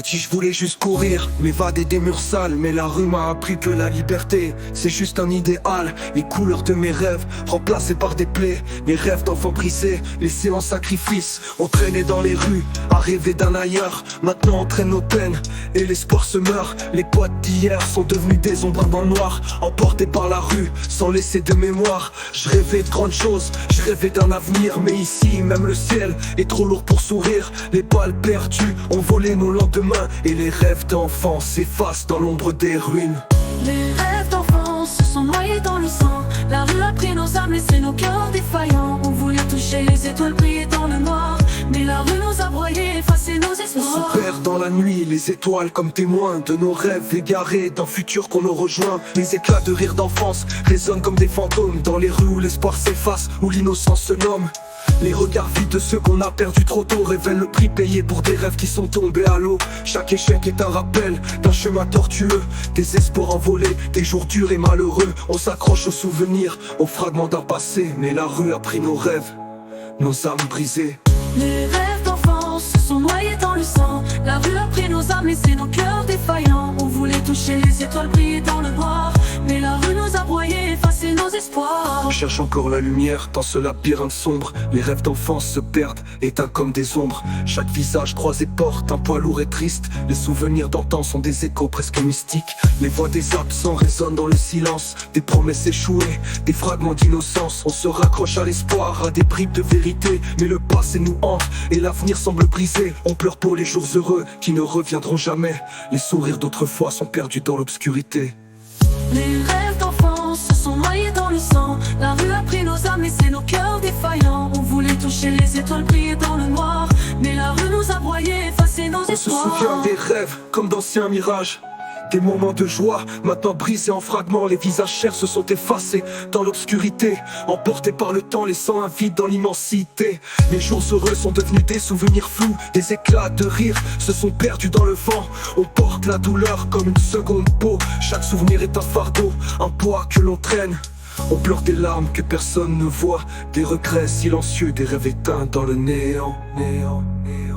Petit, je voulais juste courir, m'évader des murs sales. Mais la rue m'a appris que la liberté, c'est juste un idéal. Les couleurs de mes rêves, remplacées par des plaies. Mes rêves d'enfants brisés, laissés en sacrifice. On traînait dans les rues, à rêver d'un ailleurs. Maintenant on traîne nos peines, et l'espoir se meurt. Les potes d'hier sont devenus des ombres dans le noir, emportés par la rue, sans laisser de mémoire. Je rêvais de grandes choses, je rêvais d'un avenir. Mais ici, même le ciel est trop lourd pour sourire. Les balles perdues ont volé nos lendemains, et les rêves d'enfants s'effacent dans l'ombre des ruines. Les rêves d'enfance se sont noyés dans le sang. La rue a pris nos âmes, laissé nos cœurs défaillants. On voulait toucher les étoiles, briller dans le noir. Mais la rue nous a broyés, effacé nos On espoirs. se perd dans la nuit, les étoiles comme témoins de nos rêves égarés, d'un futur qu'on nous rejoint. Les éclats de rire d'enfance résonnent comme des fantômes dans les rues où l'espoir s'efface, où l'innocence se nomme. Les regards vides de ceux qu'on a perdus trop tôt révèlent le prix payé pour des rêves qui sont tombés à l'eau. Chaque échec est un rappel d'un chemin tortueux, des espoirs envolés, des jours durs et malheureux. On s'accroche aux souvenirs, aux fragments d'un passé. Mais la rue a pris nos rêves, nos âmes brisées. Les rêves d'enfance se sont noyés dans le sang. La rue a pris nos âmes, laissé nos cœurs défaillants. On voulait toucher les étoiles, briller dans le noir. Mais la rue nous a broyés, effacé nos espoirs. On cherche encore la lumière dans ce labyrinthe sombre. Les rêves d'enfance se perdent, éteints comme des ombres. Chaque visage croisé porte un poids lourd et triste. Les souvenirs d'antan sont des échos presque mystiques. Les voix des absents résonnent dans le silence. Des promesses échouées, des fragments d'innocence. On se raccroche à l'espoir, à des bribes de vérité. Mais le passé nous hante et l'avenir semble brisé. On pleure pour les jours heureux qui ne reviendront jamais. Les sourires d'autrefois sont perdus dans l'obscurité. Les rêves d'enfance se sont noyés dans le sang. La rue a pris nos âmes, laissé nos cœurs défaillants. On voulait toucher les étoiles, briller dans le noir. Mais la rue nous a broyés, effacé nos On se espoirs. souvient des rêves comme d'anciens mirages. Des moments de joie, maintenant brisés en fragments. Les visages chers se sont effacés dans l'obscurité, emportés par le temps, laissant un vide dans l'immensité. Les jours heureux sont devenus des souvenirs flous. Des éclats de rire se sont perdus dans le vent. On porte la douleur comme une seconde peau. Chaque souvenir est un fardeau, un poids que l'on traîne. On pleure des larmes que personne ne voit, des regrets silencieux, des rêves éteints dans le néant, néant, néant.